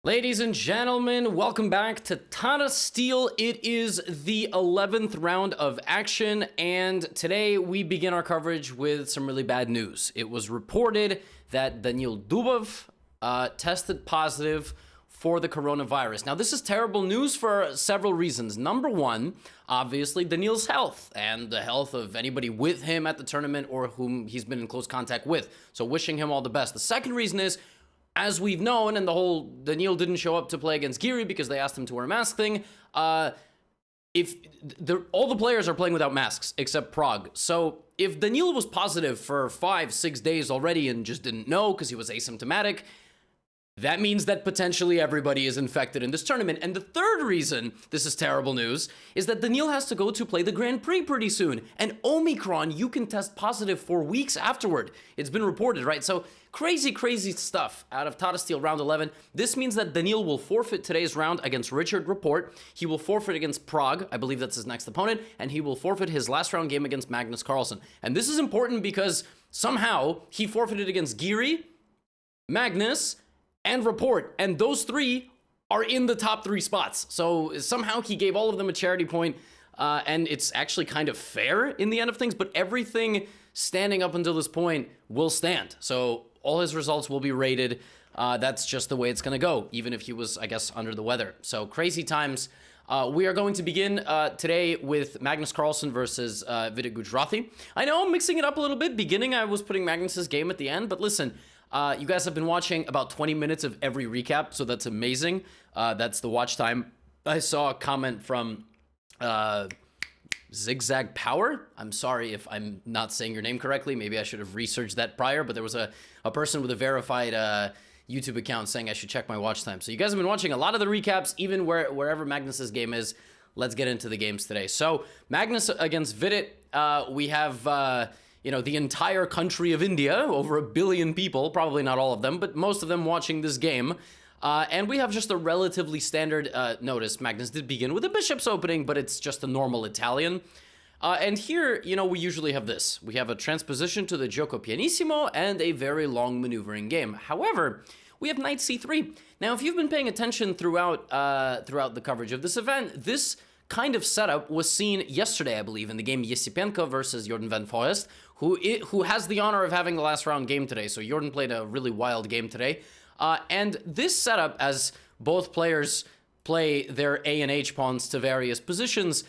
Ladies and gentlemen, welcome back to Tata Steel. It is the 11th round of action, and today we begin our coverage with some really bad news. It was reported that Daniil Dubov tested positive for the coronavirus. Now, this is terrible news for several reasons. Number one, obviously, Daniil's health and the health of anybody with him at the tournament or whom he's been in close contact with. So wishing him all the best. The second reason is, as we've known, and the whole Daniil didn't show up to play against Giri because they asked him to wear a mask thing, all the players are playing without masks except PRAGG. So if Daniil was positive for 5-6 days already and just didn't know because he was asymptomatic, that means that potentially everybody is infected in this tournament. And the third reason this is terrible news is that Daniil has to go to play the Grand Prix pretty soon. And Omicron, you can test positive for weeks afterward. It's been reported, right? So crazy, crazy stuff out of Tata Steel round 11. This means that Daniil will forfeit today's round against Richard Rapport. He will forfeit against PRAGG. I believe that's his next opponent. And he will forfeit his last round game against Magnus Carlsen. And this is important because somehow he forfeited against Giri, Magnus, and Rapport, and those three are in the top 3 spots. So somehow he gave all of them a charity point, and it's actually kind of fair in the end of things, but everything standing up until this point will stand. So all his results will be rated. That's just the way it's gonna go, even if he was, I guess, under the weather. So crazy times. We are going to begin today with Magnus Carlsen versus Vidit Gujrathi. I know I'm mixing it up a little bit. Beginning, I was putting Magnus's game at the end, but listen, you guys have been watching about 20 minutes of every recap, so that's amazing. That's the watch time. I saw a comment from Zigzag Power. I'm sorry if I'm not saying your name correctly. Maybe I should have researched that prior, but there was a person with a verified YouTube account saying I should check my watch time. So you guys have been watching a lot of the recaps, even wherever Magnus's game is. Let's get into the games today. So Magnus against Vidit, we have the entire country of India, over 1 billion people, probably not all of them, but most of them watching this game. And we have just a relatively standard notice. Magnus did begin with a bishop's opening, but it's just a normal Italian. And here, we usually have this. We have a transposition to the gioco pianissimo and a very long maneuvering game. However, we have knight c3. Now, if you've been paying attention throughout the coverage of this event, this kind of setup was seen yesterday, I believe, in the game Yesipenko versus Jordan van Foest, who has the honor of having the last round game today. So Jordan played a really wild game today. And this setup, as both players play their A and H pawns to various positions,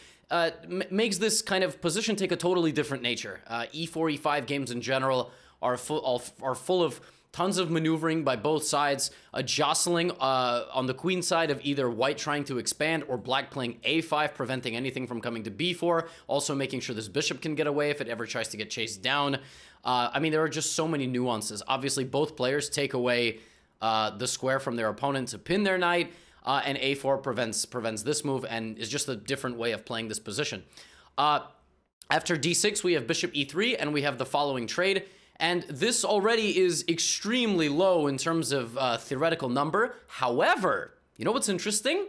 makes this kind of position take a totally different nature. E4, E5 games in general are full of tons of maneuvering by both sides, a jostling on the queen side of either white trying to expand or black playing A5, preventing anything from coming to B4, also making sure this bishop can get away if it ever tries to get chased down. I mean, there are just so many nuances. Obviously, both players take away the square from their opponent to pin their knight, and A4 prevents this move and is just a different way of playing this position. After D6, we have bishop E3, and we have the following trade. And this already is extremely low in terms of theoretical number. However, you know what's interesting?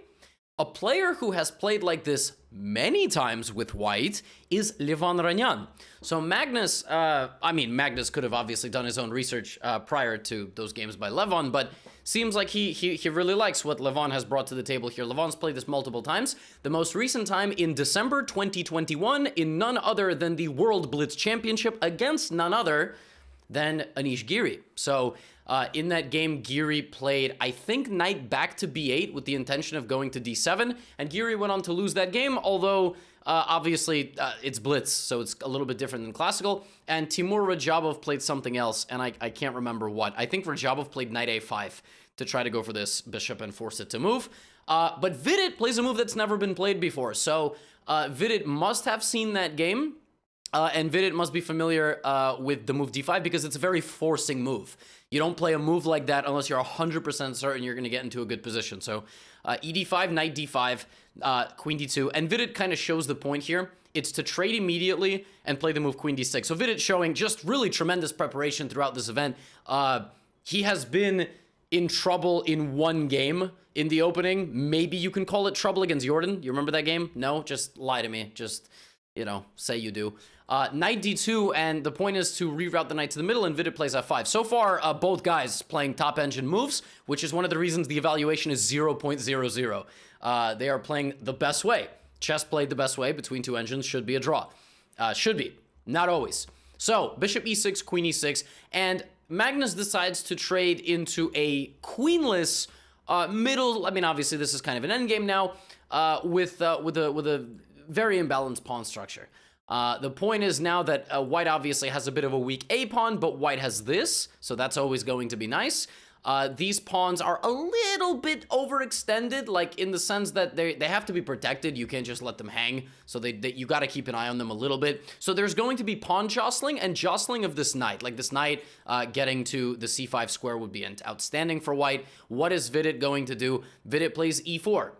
A player who has played like this many times with white is Levan Ranyan. So Magnus, Magnus could have obviously done his own research prior to those games by Levan, but seems like he really likes what Levan has brought to the table here. Levan's played this multiple times. The most recent time in December 2021 in none other than the World Blitz Championship against none other than Anish Giri. So in that game, Giri played, I think, knight back to b8 with the intention of going to d7, and Giri went on to lose that game, although obviously it's blitz, so it's a little bit different than classical. And Timur Rajabov played something else, and I can't remember what. I think Rajabov played knight a5 to try to go for this bishop and force it to move. But Vidit plays a move that's never been played before, so Vidit must have seen that game. And Vidit must be familiar with the move d5 because it's a very forcing move. You don't play a move like that unless you're 100% certain you're going to get into a good position. So ed5, knight d5, queen d2. And Vidit kind of shows the point here. It's to trade immediately and play the move queen d6. So Vidit showing just really tremendous preparation throughout this event. He has been in trouble in one game in the opening. Maybe you can call it trouble against Jordan. You remember that game? No? Just lie to me. Just, say you do. Knight d2, and the point is to reroute the knight to the middle, and Vidit plays f5. So far, both guys playing top engine moves, which is one of the reasons the evaluation is 0.00. They are playing the best way. Chess played the best way between two engines should be a draw. Should be, not always. So, bishop e6, queen e6, and Magnus decides to trade into a queenless middle. I mean, obviously, this is kind of an endgame now with a very imbalanced pawn structure. The point is now that white obviously has a bit of a weak A pawn, but white has this, so that's always going to be nice. These pawns are a little bit overextended, like in the sense that they have to be protected. You can't just let them hang, so you got to keep an eye on them a little bit. So there's going to be pawn jostling and jostling of this knight. Like this knight getting to the c5 square would be outstanding for white. What is Vidit going to do? Vidit plays e4.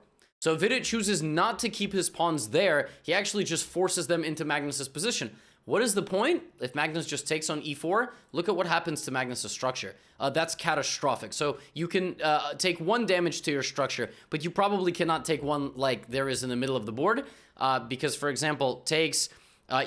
So Vidit chooses not to keep his pawns there. He actually just forces them into Magnus's position. What is the point? If Magnus just takes on e4, look at what happens to Magnus's structure. That's catastrophic. So you can take one damage to your structure, but you probably cannot take one like there is in the middle of the board, because, for example, takes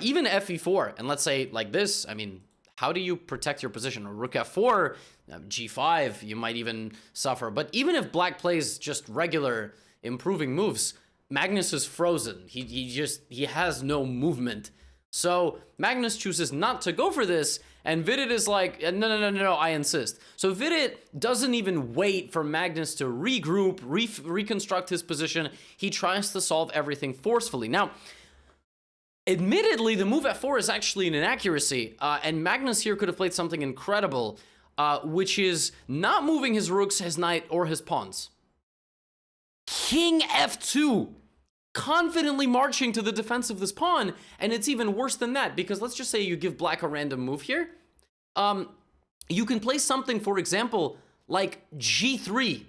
even fe4, and let's say like this, I mean, how do you protect your position? Rook f4, g5, you might even suffer. But even if black plays just regular improving moves, Magnus is frozen. He has no movement. So Magnus chooses not to go for this, and Vidit is like, no, I insist. So Vidit doesn't even wait for Magnus to regroup, reconstruct his position. He tries to solve everything forcefully. Now, admittedly, the move f4 is actually an inaccuracy, and Magnus here could have played something incredible, which is not moving his rooks, his knight, or his pawns. King f2, confidently marching to the defense of this pawn, and it's even worse than that, because let's just say you give black a random move here. You can play something, for example, like g3,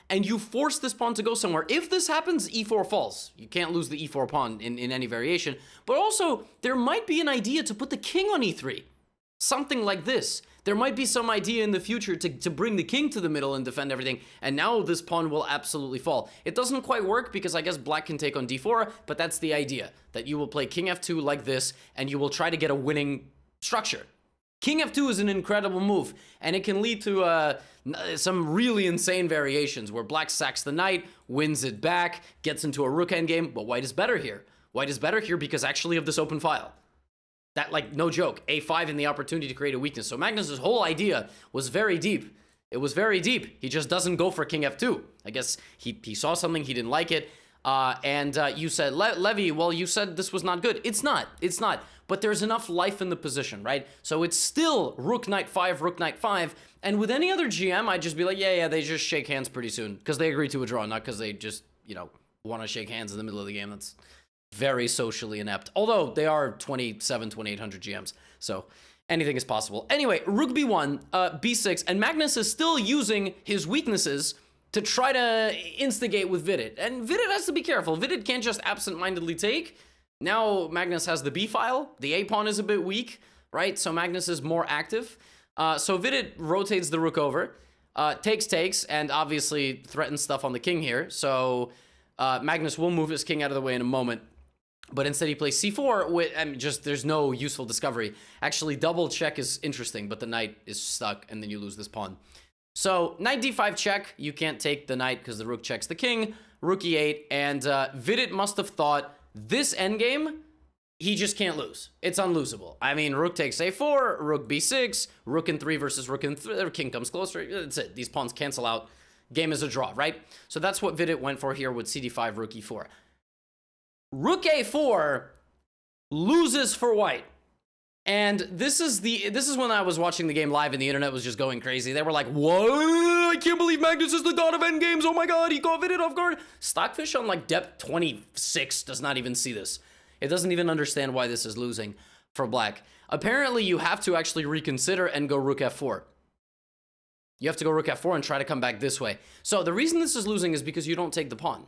and you force this pawn to go somewhere. If this happens, e4 falls. You can't lose the e4 pawn in any variation, but also there might be an idea to put the king on e3. Something like this. There might be some idea in the future to bring the king to the middle and defend everything, and now this pawn will absolutely fall. It doesn't quite work because I guess black can take on d4, but that's the idea, that you will play king f2 like this, and you will try to get a winning structure. King f2 is an incredible move, and it can lead to some really insane variations, where black sacks the knight, wins it back, gets into a rook endgame, but white is better here. White is better here because actually of this open file. That, like, no joke, a5 and the opportunity to create a weakness. So Magnus's whole idea was very deep. It was very deep. He just doesn't go for king f2. I guess he saw something, he didn't like it. And you said, Levy, well, you said this was not good. It's not. But there's enough life in the position, right? So it's still rook knight 5, rook knight 5. And with any other GM, I'd just be like, yeah, they just shake hands pretty soon. Because they agree to a draw, not because they just, want to shake hands in the middle of the game. That's very socially inept. Although they are 2,800 GMs. So anything is possible. Anyway, rook b1, b6, and Magnus is still using his weaknesses to try to instigate with Vidit. And Vidit has to be careful. Vidit can't just absent-mindedly take. Now Magnus has the b file. The a pawn is a bit weak, right? So Magnus is more active. So Vidit rotates the rook over, takes, and obviously threatens stuff on the king here. So Magnus will move his king out of the way in a moment. But instead he plays c4 with, there's no useful discovery. Actually, double check is interesting, but the knight is stuck, and then you lose this pawn. So, knight d5 check. You can't take the knight because the rook checks the king. Rook e8, and Vidit must have thought, this endgame, he just can't lose. It's unlosable. I mean, rook takes a4, rook b6, rook in 3 versus rook in 3, king comes closer. That's it. These pawns cancel out. Game is a draw, right? So that's what Vidit went for here with cd5, rook e4. Rook a4 loses for white. And this is when I was watching the game live and the internet was just going crazy. They were like, what? I can't believe Magnus is the god of endgames. Oh my god, he caught Vidit off guard. Stockfish on like depth 26 does not even see this. It doesn't even understand why this is losing for black. Apparently, you have to actually reconsider and go rook f4. You have to go rook f4 and try to come back this way. So the reason this is losing is because you don't take the pawn.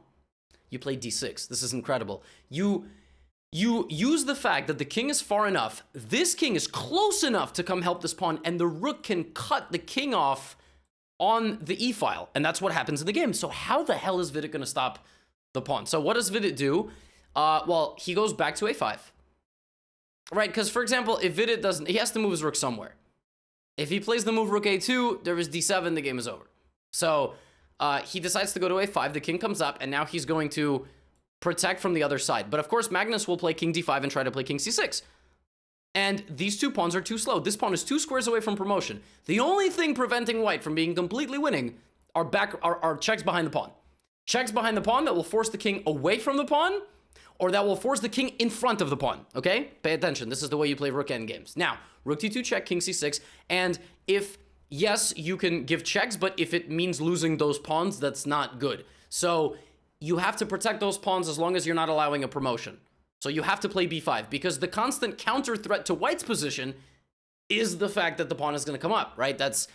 You play d6. This is incredible. You use the fact that the king is far enough, this king is close enough to come help this pawn, and the rook can cut the king off on the e-file, and that's what happens in the game. So how the hell is Vidit going to stop the pawn? So what does Vidit do? Well, he goes back to a5. right? Because, for example, if Vidit doesn't, he has to move his rook somewhere. If he plays the move rook a2, there is d7, the game is over. So he decides to go to a5, the king comes up, and now he's going to protect from the other side. But of course, Magnus will play king d5 and try to play king c6. And these two pawns are too slow. This pawn is 2 squares away from promotion. The only thing preventing white from being completely winning are checks behind the pawn. Checks behind the pawn that will force the king away from the pawn, or that will force the king in front of the pawn, okay? Pay attention, this is the way you play rook endgames. Now, rook d2 check, king c6, and if, yes, you can give checks, but if it means losing those pawns, that's not good. So you have to protect those pawns as long as you're not allowing a promotion. So you have to play b5, because the constant counter threat to white's position is the fact that the pawn is going to come up, right? That's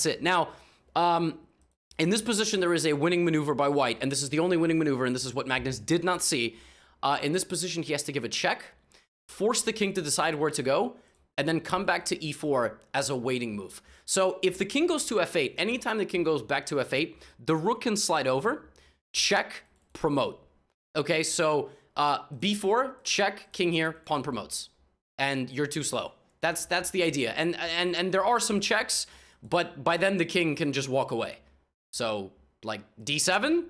it. Now, in this position, there is a winning maneuver by white, and this is the only winning maneuver, and this is what Magnus did not see. In this position, he has to give a check, force the king to decide where to go, and then come back to e4 as a waiting move. So if the king goes to f8, anytime the king goes back to f8, the rook can slide over, check, promote. Okay, so b4, check, king here, pawn promotes. And you're too slow. That's the idea. And there are some checks, but by then the king can just walk away. So like d7,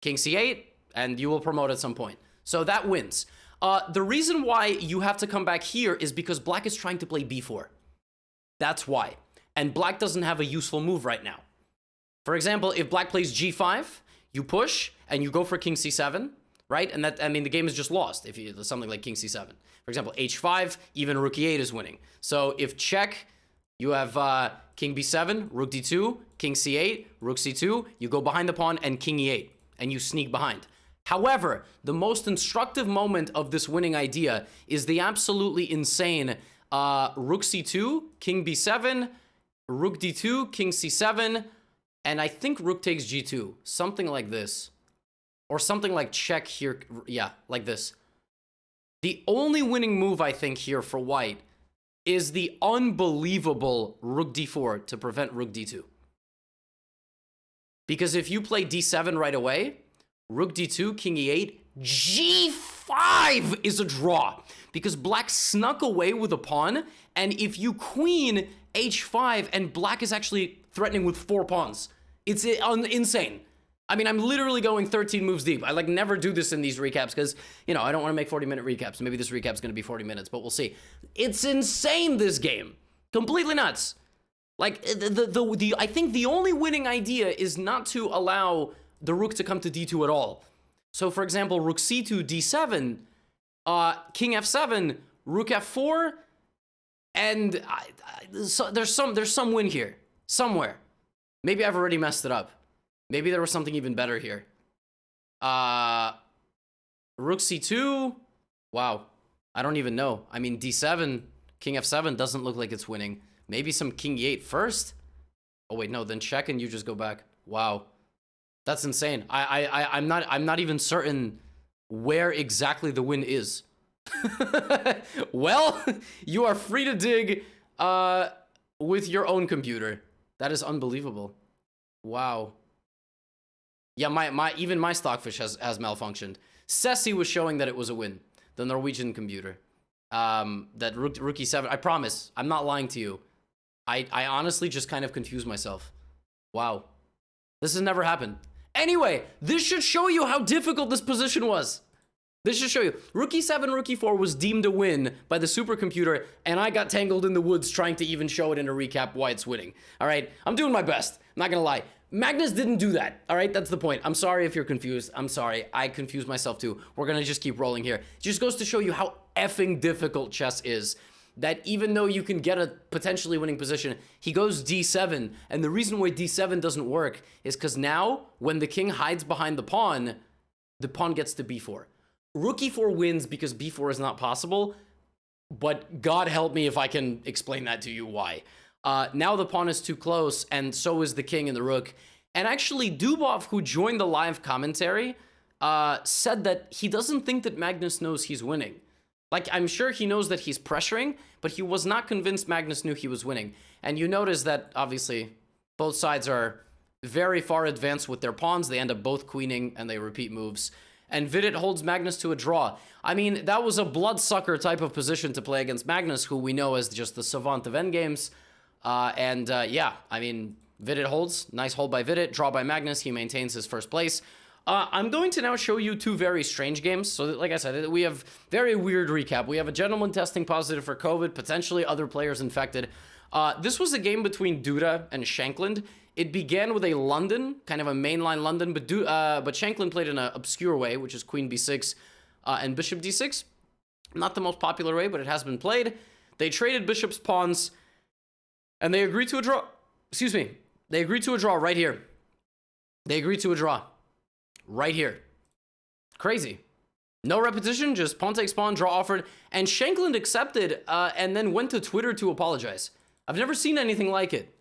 king c8, and you will promote at some point. So that wins. The reason why you have to come back here is because black is trying to play b4. That's why. And black doesn't have a useful move right now. For example, if black plays g5, you push and you go for king c7, right? And that, I mean, the game is just lost if you something like king c7. For example, h5, even rook e8 is winning. So if check, you have king b7, rook d2, king c8, rook c2, you go behind the pawn and king e8, and you sneak behind. However, the most instructive moment of this winning idea is the absolutely insane rook c2, king b7, rook d2, king c7, and I think rook takes g2, something like this. Or something like check here, yeah, like this. The only winning move, I think, here for white is the unbelievable rook d4 to prevent rook d2. Because if you play d7 right away, rook d2, king e8, g5 is a draw. Because black snuck away with a pawn, and if you queen h5, and black is actually threatening with 4 pawns. It's insane. I mean, I'm literally going 13 moves deep. I like never do this in these recaps because, you know, I don't want to make 40-minute recaps. Maybe this recap's going to be 40 minutes, but we'll see. It's insane, this game. Completely nuts. Like, I think the only winning idea is not to allow the rook to come to d2 at all. So, for example, rook c2, d7, king f7, rook f4, and so there's some win here. Somewhere. Maybe I've already messed it up. Maybe there was something even better here. Rook c2. Wow. I don't even know. I mean, d7, king f7 doesn't look like it's winning. Maybe some king e8 first? Oh, wait, no, then check and you just go back. Wow. That's insane. I'm not even certain where exactly the win is. Well, you are free to dig with your own computer. That is unbelievable. Wow. Yeah, even my stockfish has malfunctioned. Ceci was showing that it was a win. The Norwegian computer. That rook e7. I promise, I'm not lying to you. I honestly just kind of confused myself. Wow. This has never happened. Anyway, this should show you how difficult this position was. This should show you. Rook e7, rook e4 was deemed a win by the supercomputer, and I got tangled in the woods trying to even show it in a recap why it's winning. All right, I'm doing my best. I'm not gonna lie. Magnus didn't do that. All right, that's the point. I'm sorry if you're confused. I'm sorry. I confused myself too. We're gonna just keep rolling here. It just goes to show you how effing difficult chess is. That even though you can get a potentially winning position, he goes d7, and the reason why d7 doesn't work is because now, when the king hides behind the pawn gets to b4. Rook e4 wins because b4 is not possible, but God help me if I can explain that to you why. Now the pawn is too close, and so is the king and the rook. And actually, Dubov, who joined the live commentary, said that he doesn't think that Magnus knows he's winning. Like, I'm sure he knows that he's pressuring, but he was not convinced Magnus knew he was winning. And you notice that, obviously, both sides are very far advanced with their pawns. They end up both queening, and they repeat moves. and Vidit holds Magnus to a draw. I mean, that was a bloodsucker type of position to play against Magnus, who we know as just the savant of endgames. Yeah, I mean, Vidit holds. Nice hold by Vidit. Draw by Magnus. He maintains his first place. I'm going to now show you two very strange games. So, like I said, we have very weird recap. We have a gentleman testing positive for COVID, potentially other players infected. This was a game between Duda and Shankland. It began with a London, kind of a mainline London, but Shankland played in an obscure way, which is Queen b6 and Bishop d6. Not the most popular way, but it has been played. They traded Bishop's pawns, and they agreed to a draw. Excuse me. They agreed to a draw right here. They agreed to a draw. Right here. Crazy. No repetition, just pawn takes pawn, draw offered, and Shankland accepted and then went to Twitter to apologize. I've never seen anything like it.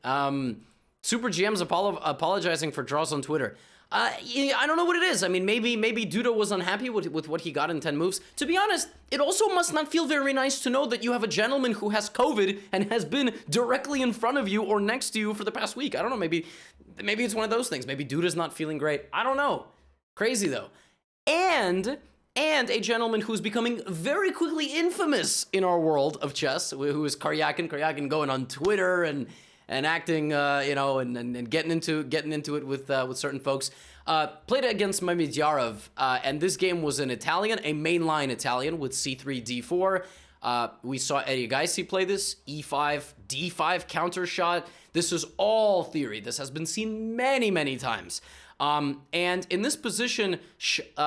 Super GM's apologizing for draws on Twitter. I don't know what it is. I mean, maybe Duda was unhappy with what he got in 10 moves. To be honest, it also must not feel very nice to know that you have a gentleman who has COVID and has been directly in front of you or next to you for the past week. I don't know, maybe it's one of those things. Maybe Duda's not feeling great. I don't know. Crazy, though. And a gentleman who's becoming very quickly infamous in our world of chess, who is Karyakin. Karyakin going on Twitter and acting, and getting into it with certain folks. Played against Mamedyarov, and this game was an Italian, a mainline Italian with c3, d4. We saw Eddie Gaisi play this, e5, d5 counter shot. This is all theory. This has been seen many, many times. And in this position,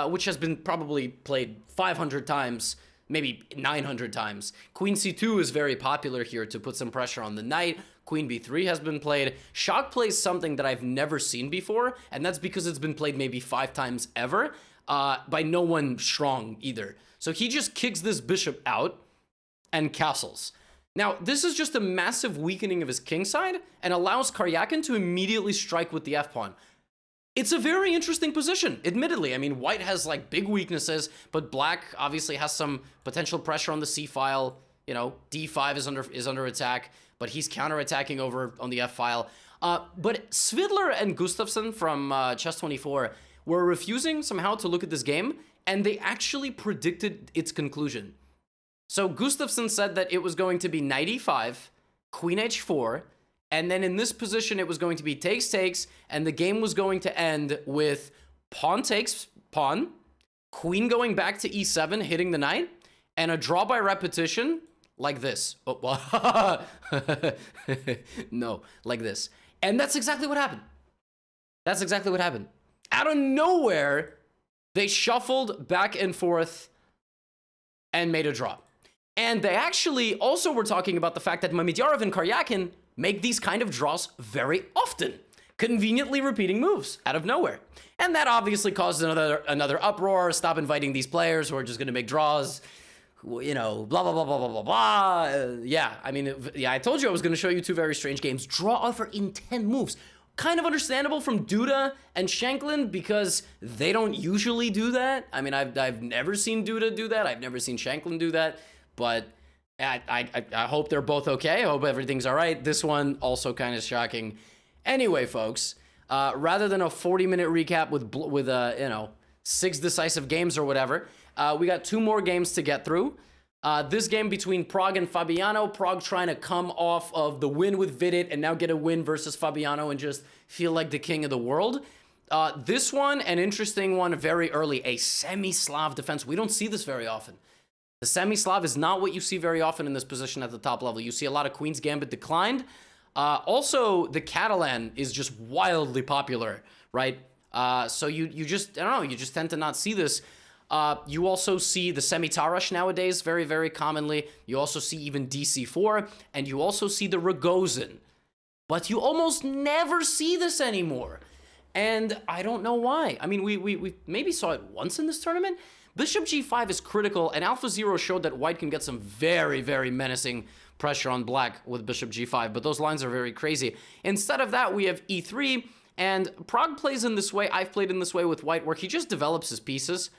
which has been probably played 500 times, maybe 900 times, Queen c2 is very popular here to put some pressure on the knight. Queen b3 has been played. Shock plays something that I've never seen before, and that's because it's been played maybe 5 times ever, by no one strong either. So he just kicks this bishop out and castles. Now, this is just a massive weakening of his king side and allows Karyakin to immediately strike with the f-pawn. It's a very interesting position, admittedly. I mean, white has like big weaknesses, but black obviously has some potential pressure on the c file. You know, d5 is under attack, but he's counterattacking over on the f file. But Svidler and Gustafsson from Chess24 were refusing somehow to look at this game, and they actually predicted its conclusion. So Gustafsson said that it was going to be knight e5, queen h4, and then in this position, it was going to be takes, and the game was going to end with pawn takes pawn, queen going back to e7, hitting the knight, and a draw by repetition like this. Oh, well, no, like this. And that's exactly what happened. That's exactly what happened. Out of nowhere, they shuffled back and forth and made a draw. And they actually also were talking about the fact that Mamedyarov and Karyakin make these kind of draws very often, conveniently repeating moves out of nowhere. And that obviously caused another uproar. Stop inviting these players who are just going to make draws, you know, blah, blah, blah, blah, blah, blah, blah. Yeah, I mean, I told you I was going to show you two very strange games. Draw offer in 10 moves. Kind of understandable from Duda and Shankland because they don't usually do that. I mean, I've never seen Duda do that. I've never seen Shankland do that, but I hope they're both okay. I hope everything's all right. This one also kind of shocking. Anyway, folks, rather than a 40-minute recap with 6 decisive games or whatever, we got 2 more games to get through. This game between PRAGG and Fabiano. PRAGG trying to come off of the win with Vidit and now get a win versus Fabiano and just feel like the king of the world. This one, an interesting one, very early, a semi-Slav defense. We don't see this very often. The semi-Slav is not what you see very often in this position at the top level. You see a lot of Queen's Gambit declined. Also, the Catalan is just wildly popular, right? So you just, I don't know, you just tend to not see this. You also see the semi-Tarash nowadays very, very commonly. You also see even DC4, and you also see the Rogozin. But you almost never see this anymore. And I don't know why. I mean, we maybe saw it once in this tournament. Bishop g5 is critical, and AlphaZero showed that white can get some very, very menacing pressure on black with bishop g5, but those lines are very crazy. Instead of that, we have e3, and PRAGG plays in this way. I've played in this way with white, where he just develops his pieces,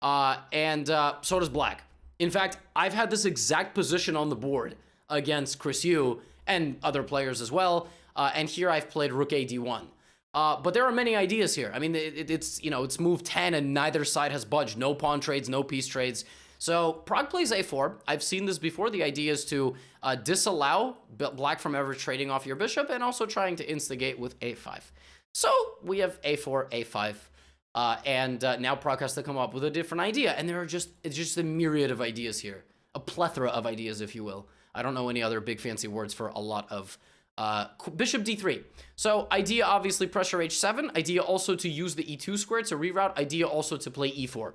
and so does black. In fact, I've had this exact position on the board against Chris Yu and other players as well, and here I've played rook a d1. But there are many ideas here. I mean, it's, you know, it's move 10 and neither side has budged. No pawn trades, no piece trades. So Prague plays a4. I've seen this before. The idea is to disallow black from ever trading off your bishop and also trying to instigate with a5. So we have a4, a5. And now Prague has to come up with a different idea. And there are it's just a myriad of ideas here. A plethora of ideas, if you will. I don't know any other big fancy words for a lot of bishop d3. So idea, obviously, pressure h7. Idea also to use the e2 square to reroute. Idea also to play e4.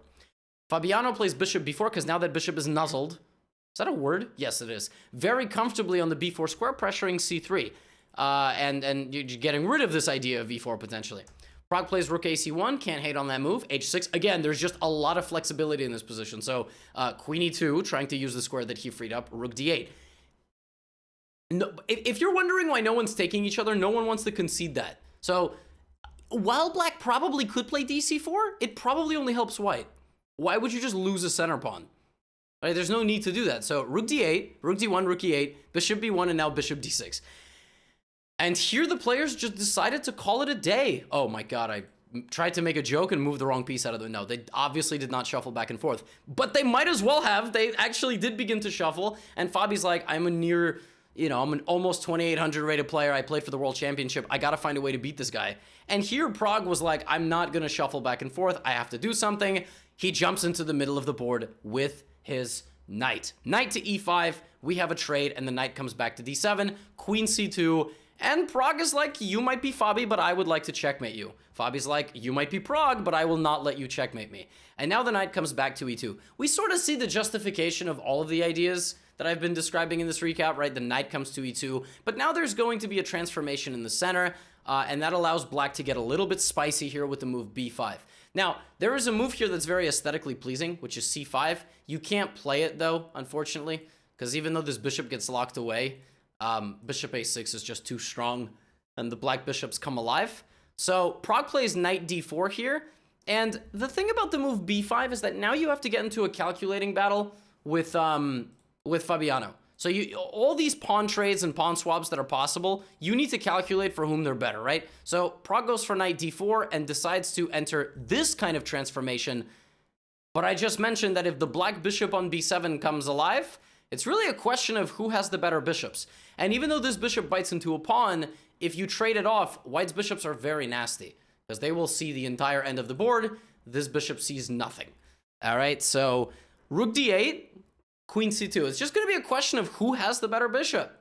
Fabiano plays bishop b4 because now that bishop is nuzzled. Is that a word? Yes, it is. Very comfortably on the b4 square, pressuring c3. And you're getting rid of this idea of e4 potentially. Prague plays rook ac1, can't hate on that move. h6, again, there's just a lot of flexibility in this position. So queen e2, trying to use the square that he freed up, rook d8. No, if you're wondering why no one's taking each other, no one wants to concede that. So while black probably could play dc4, it probably only helps white. Why would you just lose a center pawn? Right, there's no need to do that. So rook d8, rook d1, rook e8, bishop b1, and now bishop d6. And here the players just decided to call it a day. Oh my god, I tried to make a joke and move the wrong piece out of the... No, they obviously did not shuffle back and forth. But they might as well have. They actually did begin to shuffle. And Fabi's like, I'm a near... You know, I'm an almost 2,800 rated player. I played for the World Championship. I got to find a way to beat this guy. And here Prague was like, I'm not going to shuffle back and forth. I have to do something. He jumps into the middle of the board with his knight. Knight to e5. We have a trade, and the knight comes back to d7. Queen c2. And Prague is like, you might be Fabi, but I would like to checkmate you. Fabi's like, you might be Prague, but I will not let you checkmate me. And now the knight comes back to e2. We sort of see the justification of all of the ideas that I've been describing in this recap, right? The knight comes to e2, but now there's going to be a transformation in the center, and that allows black to get a little bit spicy here with the move b5. Now, there is a move here that's very aesthetically pleasing, which is c5. You can't play it, though, unfortunately, because even though this bishop gets locked away, bishop a6 is just too strong, and the black bishops come alive. So Prague plays knight d4 here, and the thing about the move b5 is that now you have to get into a calculating battle with Fabiano. So all these pawn trades and pawn swaps that are possible, you need to calculate for whom they're better, right? So Prague goes for knight d4 and decides to enter this kind of transformation. But I just mentioned that if the black bishop on b7 comes alive, it's really a question of who has the better bishops. And even though this bishop bites into a pawn, if you trade it off, white's bishops are very nasty because they will see the entire end of the board. This bishop sees nothing. All right, so rook d8, queen c2. It's just going to be a question of who has the better bishop.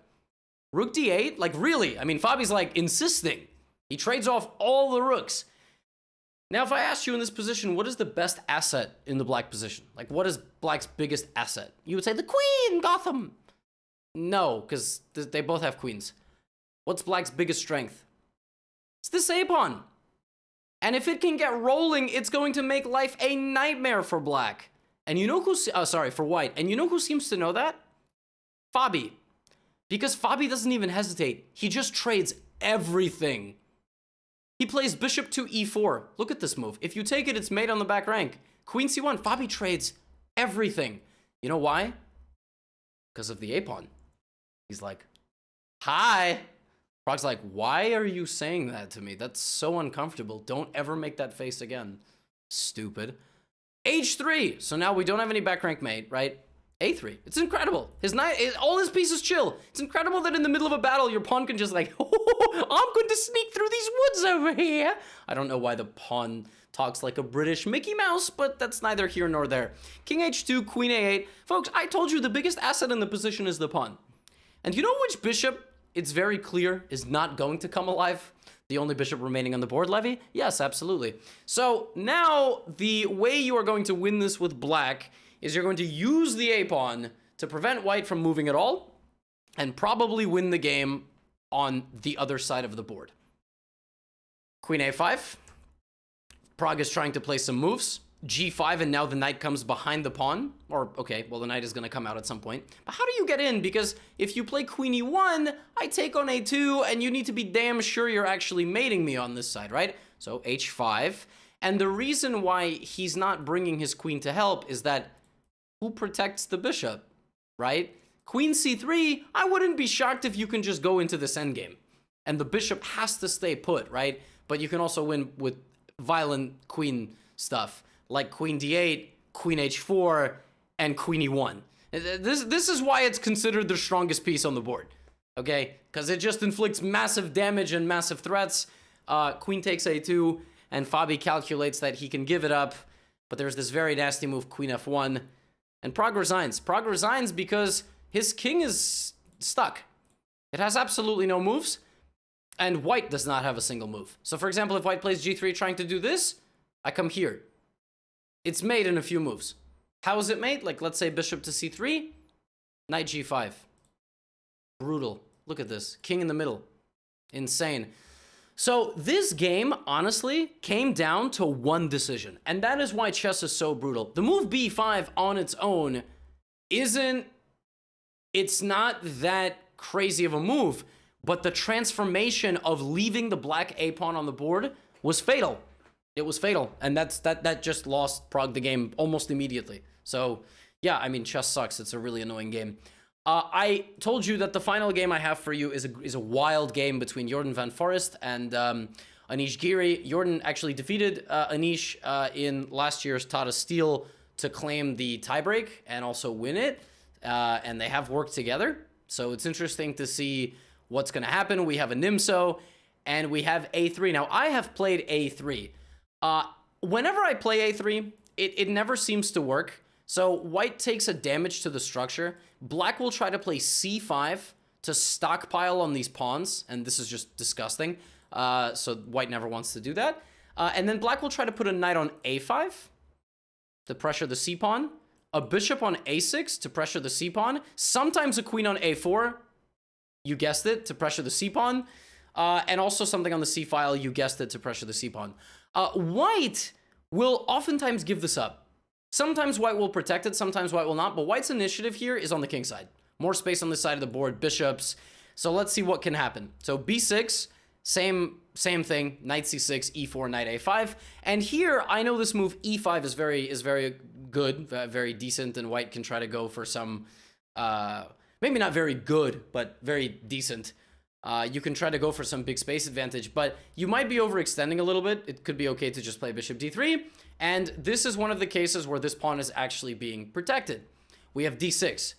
Rook d8, like really, I mean, Fabi's like insisting. He trades off all the rooks. Now, if I asked you in this position, what is the best asset in the black position? Like, what is black's biggest asset? You would say the queen, Gotham. No, because they both have queens. What's black's biggest strength? It's this a-pawn. And if it can get rolling, it's going to make life a nightmare for black. And you know who's, for white. And you know who seems to know that? Fabi. Because Fabi doesn't even hesitate. He just trades everything. He plays bishop to e4. Look at this move. If you take it, it's made on the back rank. Queen c1. Fabi trades everything. You know why? Because of the a-pawn. He's like, hi. Prague's like, why are you saying that to me? That's so uncomfortable. Don't ever make that face again. Stupid. h3. So now we don't have any back rank mate, right? a3. It's incredible. His knight, all his pieces chill. It's incredible that in the middle of a battle, your pawn can just like, oh, I'm going to sneak through these woods over here. I don't know why the pawn talks like a British Mickey Mouse, but that's neither here nor there. King h2, queen a8. Folks, I told you the biggest asset in the position is the pawn. And you know which bishop, it's very clear, is not going to come alive? The only bishop remaining on the board, Levy? Yes, absolutely. So now the way you are going to win this with black is you're going to use the a-pawn to prevent white from moving at all and probably win the game on the other side of the board. Queen a5. Prague is trying to play some moves. g5, and now the knight comes behind the pawn. Or, okay, well, the knight is going to come out at some point. But how do you get in? Because if you play queen e1, I take on a2, and you need to be damn sure you're actually mating me on this side, right? So h5. And the reason why he's not bringing his queen to help is that who protects the bishop, right? Queen c3, I wouldn't be shocked if you can just go into this endgame. And the bishop has to stay put, right? but you can also win with violent queen stuff, like queen d8, queen h4, and queen e1. This is why it's considered the strongest piece on the board, okay? Because it just inflicts massive damage and massive threats. Queen takes a2, and Fabi calculates that he can give it up, but there's this very nasty move, queen f1, and Pragg resigns. Pragg resigns because his king is stuck. It has absolutely no moves, and white does not have a single move. So for example, if white plays g3 trying to do this, I come here. It's made in a few moves. How is it made? Like, let's say bishop to c3, knight g5. Brutal. Look at this. King in the middle. Insane. So this game, honestly, came down to one decision. And that is why chess is so brutal. The move b5 on its own it's not that crazy of a move, but the transformation of leaving the black a pawn on the board was fatal. It was fatal, and that just lost Pragg the game almost immediately. So yeah, I mean, chess sucks. It's a really annoying game. I told you that the final game I have for you is a wild game between Jordan van Forest and Anish Giri. Jordan actually defeated Anish in last year's Tata Steel to claim the tiebreak and also win it, and they have worked together. So it's interesting to see what's going to happen. We have a Nimso, and we have a3. Now, I have played a3. Whenever I play a3, it never seems to work. So white takes a damage to the structure. Black will try to play c5 to stockpile on these pawns, and this is just disgusting. So white never wants to do that. And then black will try to put a knight on a5 to pressure the c-pawn, a bishop on a6 to pressure the c-pawn, sometimes a queen on a4, you guessed it, to pressure the c-pawn, and also something on the c-file, you guessed it, to pressure the c-pawn. White will oftentimes give this up. Sometimes white will protect it, sometimes white will not, but white's initiative here is on the king side. More space on this side of the board, bishops. So let's see what can happen. So b6, same thing, knight c6, e4, knight a5. And here, I know this move e5 is very good, very decent, and white can try to go for some, maybe not very good, but very decent. You can try to go for some big space advantage, but you might be overextending a little bit. It could be okay to just play bishop d3. And this is one of the cases where this pawn is actually being protected. We have d6.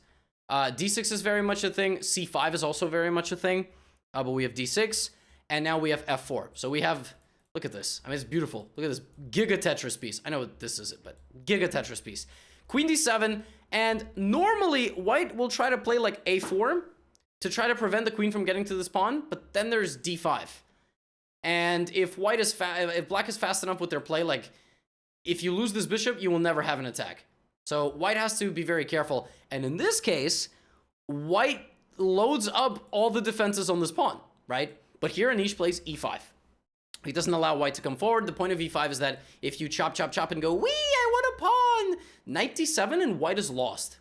D6 is very much a thing. c5 is also very much a thing. But we have d6. And now we have f4. So we have, look at this. I mean, it's beautiful. Look at this Giga Tetris piece. I know this isn't, but Giga Tetris piece. Queen d7. And normally, white will try to play like a4 to try to prevent the queen from getting to this pawn. But then there's d5. And if black is fast enough with their play, like, if you lose this bishop, you will never have an attack. So white has to be very careful. And in this case, white loads up all the defenses on this pawn, right? But here Anish plays e5. He doesn't allow white to come forward. The point of e5 is that if you chop, chop, chop and go, wee, I want a pawn, knight d7, and white is lost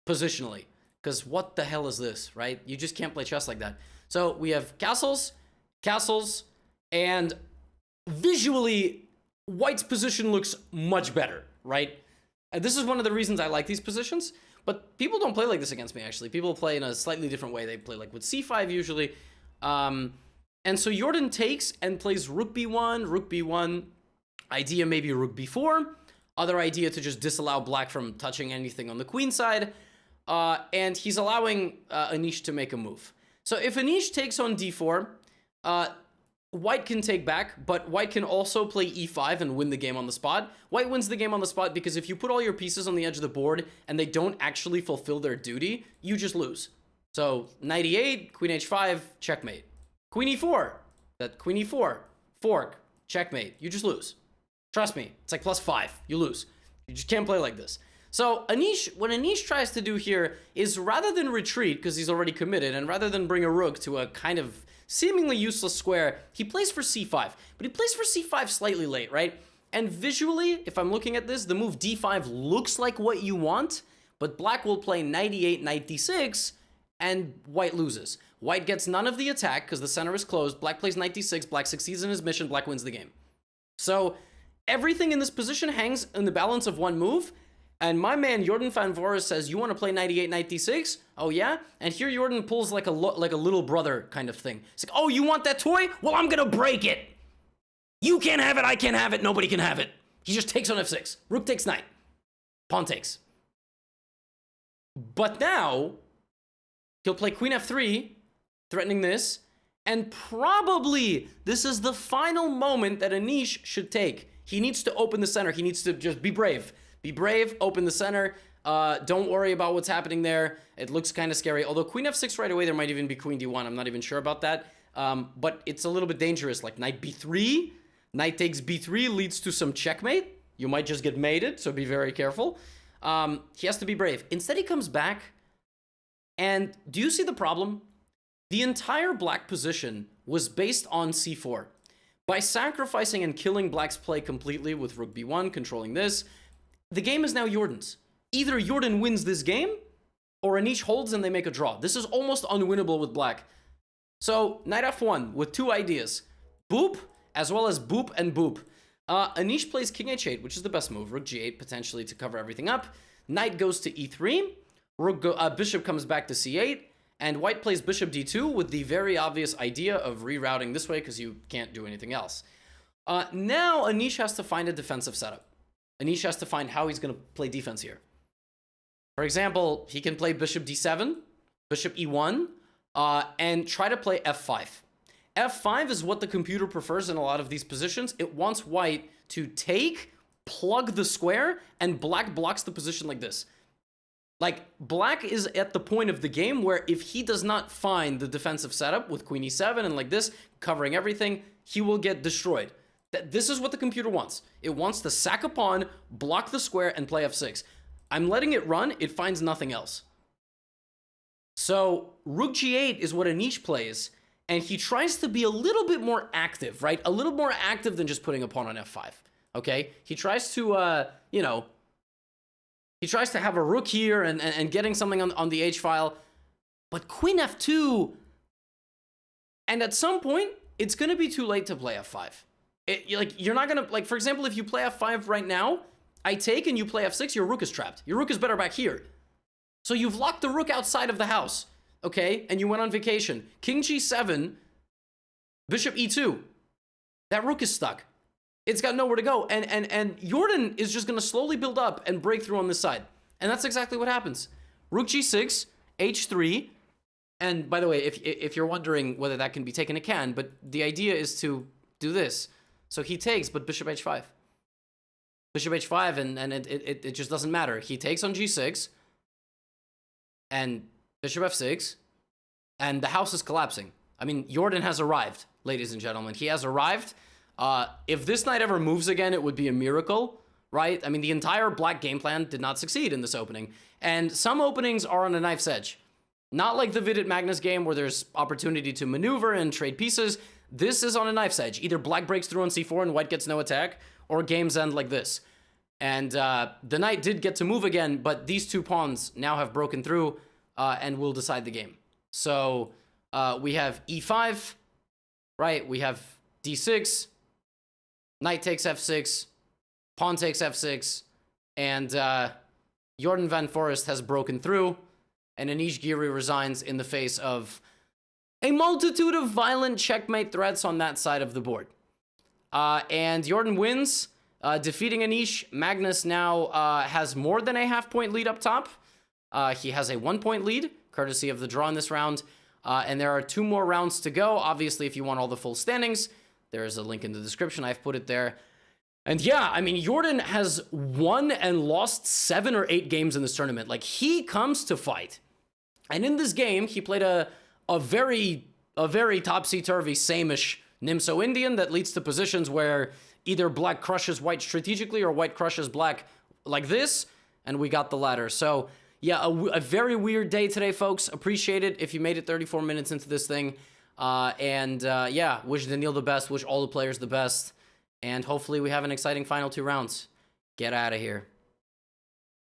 positionally. Because what the hell is this, right? You just can't play chess like that. So we have castles, and visually, white's position looks much better, right? And this is one of the reasons I like these positions, but people don't play like this against me, actually. People play in a slightly different way. They play like with c5 usually. And so Jordan takes and plays rook b1, idea maybe rook b4, other idea to just disallow black from touching anything on the queen side, and he's allowing Anish to make a move. So if Anish takes on d4, white can take back, but white can also play e5 and win the game on the spot. White wins the game on the spot because if you put all your pieces on the edge of the board and they don't actually fulfill their duty, you just lose. So knight e8, queen h5, checkmate. Queen e4, queen e4, fork, checkmate. You just lose. Trust me, it's like +5. You lose. You just can't play like this. So Anish, what Anish tries to do here is rather than retreat, because he's already committed, and rather than bring a rook to a kind of seemingly useless square, he plays for c5. But he plays for c5 slightly late, right? And visually, if I'm looking at this, the move d5 looks like what you want, but black will play knight e8, knight d6, and white loses. White gets none of the attack because the center is closed. Black plays knight d6, black succeeds in his mission, black wins the game. So everything in this position hangs in the balance of one move. And my man Jordan van Forest says, you want to play knight e8, knight d6? Oh yeah? And here Jordan pulls like a little brother kind of thing. It's like, oh, you want that toy? Well, I'm gonna break it. You can't have it, I can't have it, nobody can have it. He just takes on f6. Rook takes knight. Pawn takes. But now, he'll play queen f3, threatening this, and probably this is the final moment that Anish should take. He needs to open the center. He needs to just be brave. Be brave, open the center. Don't worry about what's happening there. It looks kind of scary. Although queen f6 right away, there might even be queen d1. I'm not even sure about that. But it's a little bit dangerous. Like knight b3, knight takes b3 leads to some checkmate. You might just get mated, so be very careful. He has to be brave. Instead, he comes back. And do you see the problem? The entire black position was based on c4. By sacrificing and killing black's play completely with rook b1, controlling this, the game is now Jordan's. Either Jordan wins this game, or Anish holds and they make a draw. This is almost unwinnable with black. So, knight f1 with two ideas. Boop, as well as boop and boop. Anish plays king h8, which is the best move. Rook g8 potentially to cover everything up. Knight goes to e3. Bishop comes back to c8. And white plays bishop d2 with the very obvious idea of rerouting this way because you can't do anything else. Now Anish has to find a defensive setup. Anish has to find how he's going to play defense here. For example, he can play bishop d7, bishop e1, and try to play f5. f5 is what the computer prefers in a lot of these positions. It wants white to take, plug the square, and black blocks the position like this. Like, black is at the point of the game where if he does not find the defensive setup with queen e7 and like this, covering everything, he will get destroyed. This is what the computer wants. It wants to sack a pawn, block the square, and play f6. I'm letting it run. It finds nothing else. So, rook g8 is what Anish plays, and he tries to be a little bit more active, right? A little more active than just putting a pawn on f5, okay? He tries to, he tries to have a rook here and getting something on the h-file. But queen f2, and at some point, it's going to be too late to play f5. You're not going to, like, for example, if you play f5 right now, I take and you play f6, your rook is trapped. Your rook is better back here. So you've locked the rook outside of the house, okay? And you went on vacation. King g7, bishop e2. That rook is stuck. It's got nowhere to go. And Jordan is just going to slowly build up and break through on this side. And that's exactly what happens. Rook g6, h3. And by the way, if you're wondering whether that can be taken, it can. But the idea is to do this. So he takes, but bishop h5. Bishop h5, and it just doesn't matter. He takes on g6. And bishop f6. And the house is collapsing. I mean, Jordan has arrived, ladies and gentlemen. He has arrived. If this knight ever moves again, it would be a miracle, right? I mean, the entire black game plan did not succeed in this opening. And some openings are on a knife's edge. Not like the Vidit Magnus game where there's opportunity to maneuver and trade pieces. This is on a knife's edge. Either black breaks through on c4 and white gets no attack, or games end like this. And the knight did get to move again, but these two pawns now have broken through and will decide the game. So we have e5, right? We have d6. Knight takes f6, pawn takes f6, and Jordan van Forest has broken through, and Anish Giri resigns in the face of a multitude of violent checkmate threats on that side of the board. And Jordan wins, defeating Anish. Magnus now has more than a half-point lead up top. He has a 1-point lead, courtesy of the draw in this round, and there are 2 more rounds to go. Obviously, if you want all the full standings, there is a link in the description. I've put it there. And yeah, I mean, Jordan has won and lost 7 or 8 games in this tournament. Like, he comes to fight. And in this game, he played a very topsy-turvy, same-ish Nimso-Indian that leads to positions where either black crushes white strategically or white crushes black like this, and we got the latter. So, yeah, a very weird day today, folks. Appreciate it if you made it 34 minutes into this thing. Yeah, wish Daniil the best, wish all the players the best, and hopefully we have an exciting final 2 rounds. Get out of here.